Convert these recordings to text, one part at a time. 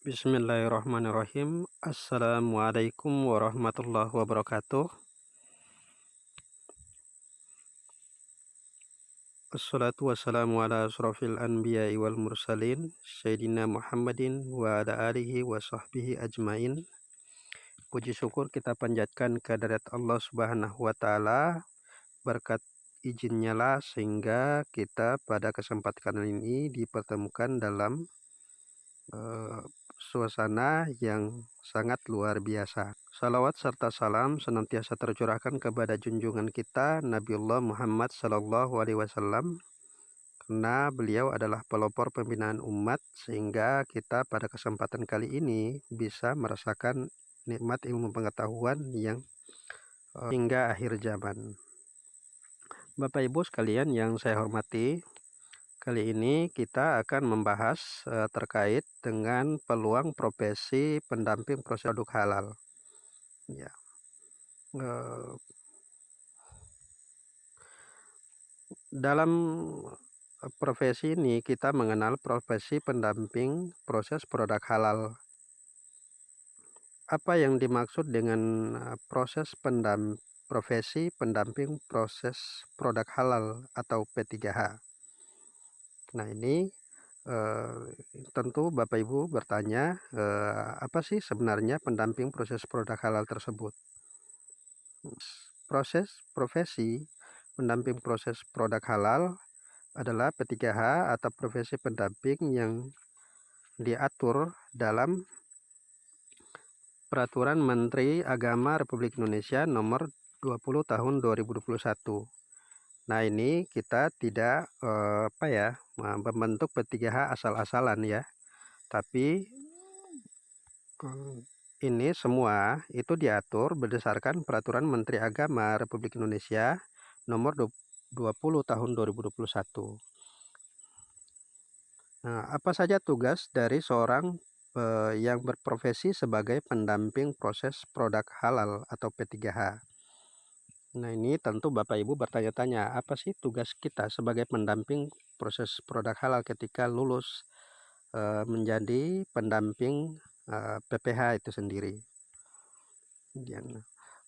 Bismillahirrahmanirrahim. Assalamualaikum warahmatullahi wabarakatuh. Assalatu wassalamu ala asrafil anbiya'i wal mursalin Sayyidina Muhammadin wa ala alihi wa sahbihi ajmain. Puji syukur kita panjatkan kehadirat Allah subhanahu wa ta'ala. Berkat izinnya lah sehingga kita pada kesempatan ini dipertemukan dalam suasana yang sangat luar biasa. Salawat serta salam senantiasa tercurahkan kepada junjungan kita Nabiullah Muhammad Sallallahu Alaihi Wasallam, karena beliau adalah pelopor pembinaan umat, sehingga kita pada kesempatan kali ini bisa merasakan nikmat ilmu pengetahuan yang hingga akhir zaman. Bapak Ibu sekalian yang saya hormati, kali ini kita akan membahas terkait dengan peluang profesi pendamping proses produk halal. Ya. Dalam profesi ini kita mengenal profesi pendamping proses produk halal. Apa yang dimaksud dengan profesi pendamping proses produk halal atau P3H? Nah, ini tentu Bapak Ibu bertanya, apa sih sebenarnya pendamping proses produk halal tersebut? Profesi pendamping proses produk halal adalah P3H atau profesi pendamping yang diatur dalam Peraturan Menteri Agama Republik Indonesia Nomor 20 Tahun 2021. Nah, ini kita tidak membentuk P3H asal-asalan ya, tapi ini semua itu diatur berdasarkan Peraturan Menteri Agama Republik Indonesia Nomor 20 Tahun 2021. Nah, apa saja tugas dari seorang yang berprofesi sebagai pendamping proses produk halal atau P3H? Nah, ini tentu Bapak Ibu bertanya-tanya, apa sih tugas kita sebagai pendamping proses produk halal ketika lulus menjadi pendamping PPH itu sendiri.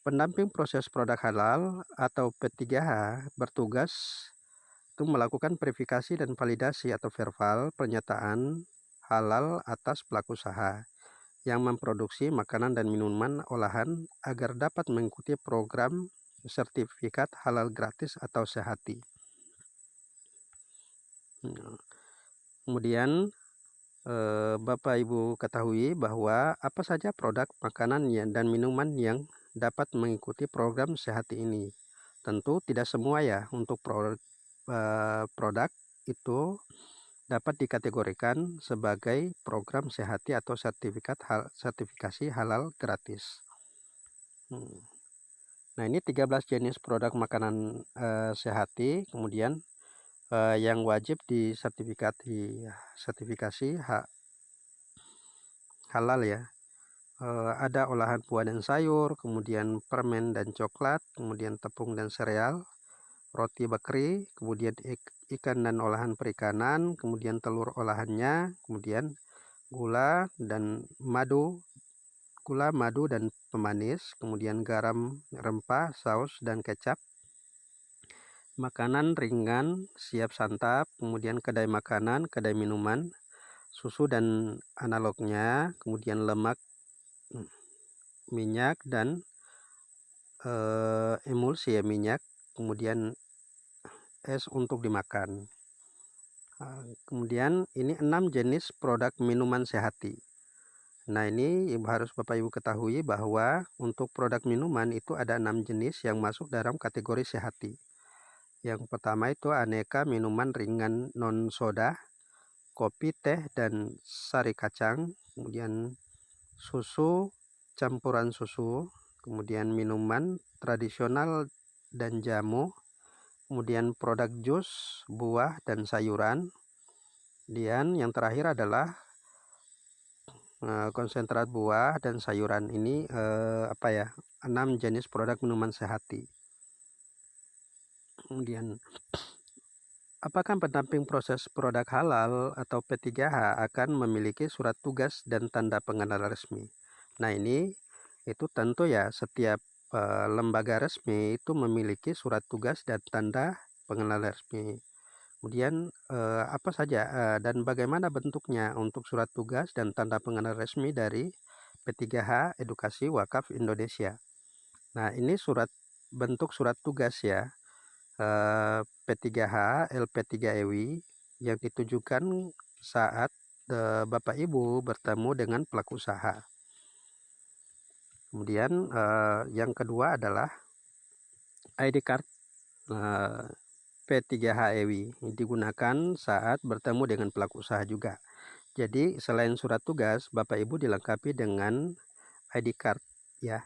Pendamping proses produk halal atau P3H bertugas untuk melakukan verifikasi dan validasi atau verbal pernyataan halal atas pelaku usaha yang memproduksi makanan dan minuman olahan agar dapat mengikuti program sertifikat halal gratis atau sehati. Kemudian Bapak Ibu ketahui bahwa apa saja produk makanan dan minuman yang dapat mengikuti program sehati ini. Tentu tidak semua ya, untuk produk itu dapat dikategorikan sebagai program sehati atau sertifikasi halal gratis. Nah, ini 13 jenis produk makanan sehati, kemudian yang wajib sertifikasi halal ya. Ada olahan buah dan sayur, kemudian permen dan coklat, kemudian tepung dan sereal, roti bakri, kemudian ikan dan olahan perikanan, kemudian telur olahannya, kemudian gula, madu dan pemanis, kemudian garam, rempah, saus dan kecap, makanan ringan siap santap, kemudian kedai makanan, kedai minuman, susu dan analognya, kemudian lemak, minyak dan emulsi ya minyak, kemudian es untuk dimakan. Kemudian ini 6 jenis produk minuman sehati. Nah, ini harus Bapak Ibu ketahui bahwa untuk produk minuman itu ada 6 jenis yang masuk dalam kategori sehati. Yang pertama itu aneka minuman ringan non soda, kopi, teh, dan sari kacang, kemudian susu, campuran susu, kemudian minuman tradisional dan jamu, kemudian produk jus, buah, dan sayuran. Dan yang terakhir adalah konsentrat buah dan sayuran. Ini 6 jenis produk minuman sehati. Kemudian apakah pendamping proses produk halal atau P3H akan memiliki surat tugas dan tanda pengenal resmi? Nah, ini itu tentu ya, setiap lembaga resmi itu memiliki surat tugas dan tanda pengenal resmi. Kemudian apa saja dan bagaimana bentuknya untuk surat tugas dan tanda pengenal resmi dari P3H Edukasi Wakaf Indonesia. Nah, ini bentuk surat tugas ya, P3H LP3EWI yang ditujukan saat Bapak Ibu bertemu dengan pelaku usaha. Kemudian yang kedua adalah ID card P3HEWI digunakan saat bertemu dengan pelaku usaha juga. Jadi selain surat tugas, Bapak Ibu dilengkapi dengan ID card ya,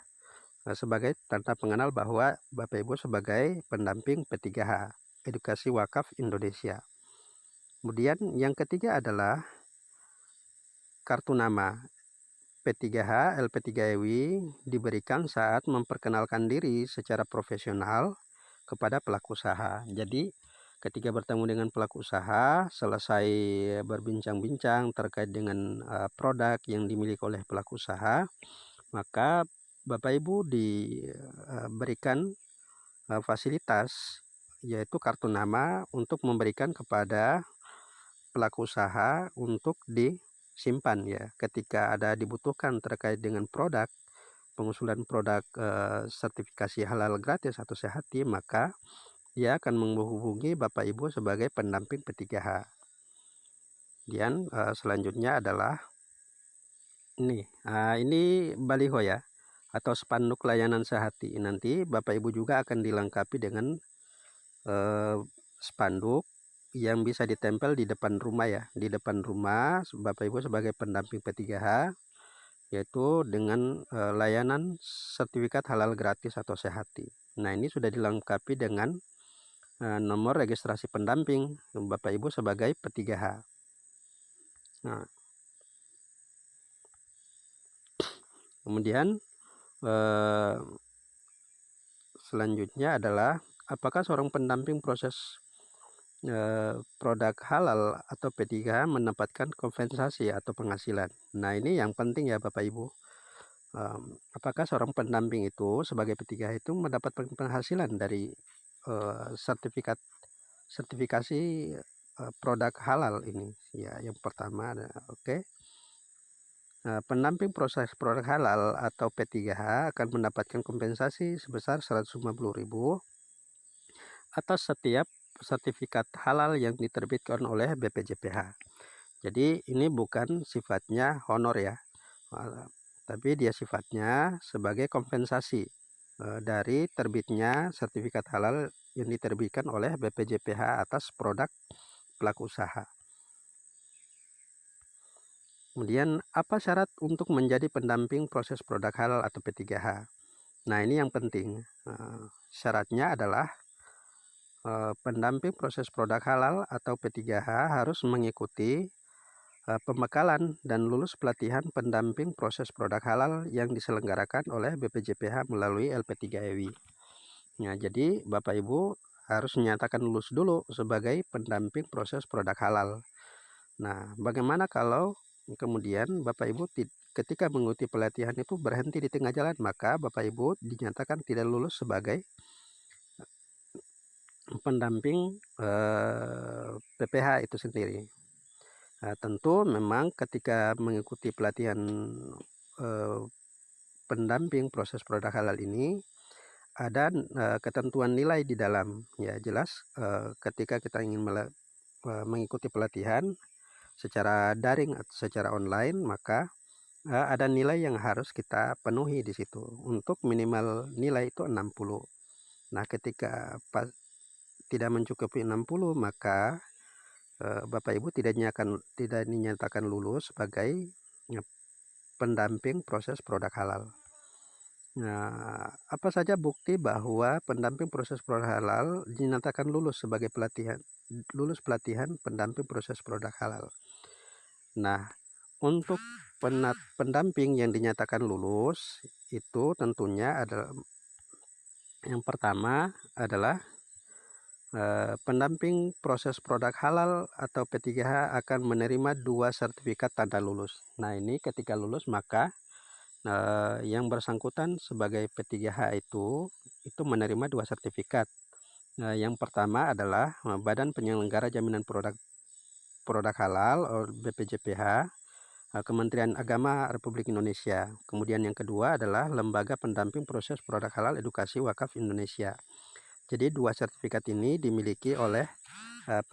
sebagai tanda pengenal bahwa Bapak Ibu sebagai pendamping P3H Edukasi Wakaf Indonesia. Kemudian yang ketiga adalah kartu nama. P3H LP3EWI diberikan saat memperkenalkan diri secara profesional kepada pelaku usaha. Jadi ketika bertemu dengan pelaku usaha, selesai berbincang-bincang terkait dengan produk yang dimiliki oleh pelaku usaha, maka Bapak Ibu diberikan fasilitas yaitu kartu nama untuk memberikan kepada pelaku usaha untuk disimpan ya, ketika ada dibutuhkan terkait dengan produk, pengusulan produk sertifikasi halal gratis atau sehati, maka dia akan menghubungi Bapak Ibu sebagai pendamping P3H. Kemudian selanjutnya adalah ini baliho ya, atau spanduk layanan sehati. Nanti Bapak Ibu juga akan dilengkapi dengan spanduk yang bisa ditempel di depan rumah ya, di depan rumah Bapak Ibu sebagai pendamping P3H, yaitu dengan layanan sertifikat halal gratis atau sehati. Nah, ini sudah dilengkapi dengan nomor registrasi pendamping Bapak Ibu sebagai P3H. Nah, kemudian selanjutnya adalah apakah seorang pendamping proses produk halal atau P3H mendapatkan kompensasi atau penghasilan. Nah, ini yang penting ya Bapak Ibu. Apakah seorang pendamping itu sebagai P3H itu mendapatkan penghasilan dari sertifikasi produk halal ini? Ya, yang pertama oke. Pendamping proses produk halal atau P3H akan mendapatkan kompensasi sebesar 150.000 atas setiap sertifikat halal yang diterbitkan oleh BPJPH. Jadi ini bukan sifatnya honor ya, tapi dia sifatnya sebagai kompensasi dari terbitnya sertifikat halal yang diterbitkan oleh BPJPH atas produk pelaku usaha. Kemudian apa syarat untuk menjadi pendamping proses produk halal atau P3H? Nah, ini yang penting. Syaratnya adalah pendamping proses produk halal atau P3H harus mengikuti pembekalan dan lulus pelatihan pendamping proses produk halal yang diselenggarakan oleh BPJPH melalui LP3EWI. Nah, jadi Bapak Ibu harus menyatakan lulus dulu sebagai pendamping proses produk halal. Nah, bagaimana kalau kemudian Bapak Ibu ketika mengikuti pelatihan itu berhenti di tengah jalan, maka Bapak Ibu dinyatakan tidak lulus sebagai pendamping PPH itu sendiri. Nah, tentu memang ketika mengikuti pelatihan pendamping proses produk halal ini ada ketentuan nilai di dalam ya, jelas ketika kita ingin mengikuti pelatihan secara daring atau secara online, maka ada nilai yang harus kita penuhi di situ. Untuk minimal nilai itu 60. Nah, ketika tidak mencukupi 60, maka Bapak Ibu tidak dinyatakan lulus sebagai pendamping proses produk halal. Nah, apa saja bukti bahwa pendamping proses produk halal dinyatakan lulus sebagai lulus pelatihan pendamping proses produk halal? Nah, untuk pendamping yang dinyatakan lulus itu tentunya adalah yang pertama adalah Pendamping proses produk halal atau P3H akan menerima 2 sertifikat tanda lulus. Nah, ini ketika lulus maka yang bersangkutan sebagai P3H itu menerima 2 sertifikat. Yang pertama adalah Badan Penyelenggara Jaminan Produk Halal atau BPJPH, Kementerian Agama Republik Indonesia. Kemudian yang kedua adalah Lembaga Pendamping Proses Produk Halal Edukasi Wakaf Indonesia. Jadi 2 sertifikat ini dimiliki oleh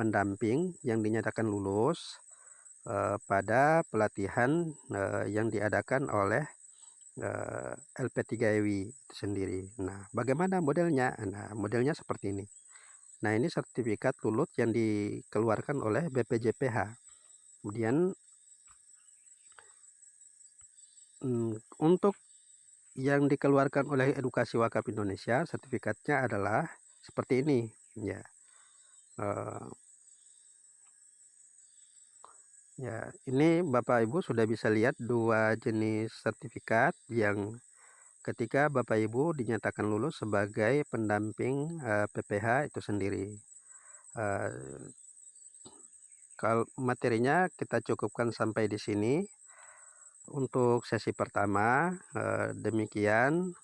pendamping yang dinyatakan lulus pada pelatihan yang diadakan oleh LP3EWI itu sendiri. Nah, bagaimana modelnya? Nah, modelnya seperti ini. Nah, ini sertifikat lulus yang dikeluarkan oleh BPJPH. Kemudian untuk yang dikeluarkan oleh Edukasi Wakaf Indonesia, sertifikatnya adalah seperti ini, ya. Ya, ini Bapak Ibu sudah bisa lihat 2 jenis sertifikat yang ketika Bapak Ibu dinyatakan lulus sebagai pendamping PPH itu sendiri. Kalau materinya kita cukupkan sampai di sini untuk sesi pertama, demikian,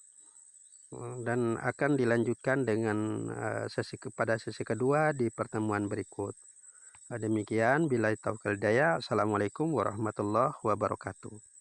dan akan dilanjutkan dengan pada sesi kedua di pertemuan berikut. Demikian, billahi taufiq wal hidayah. Assalamualaikum warahmatullahi wabarakatuh.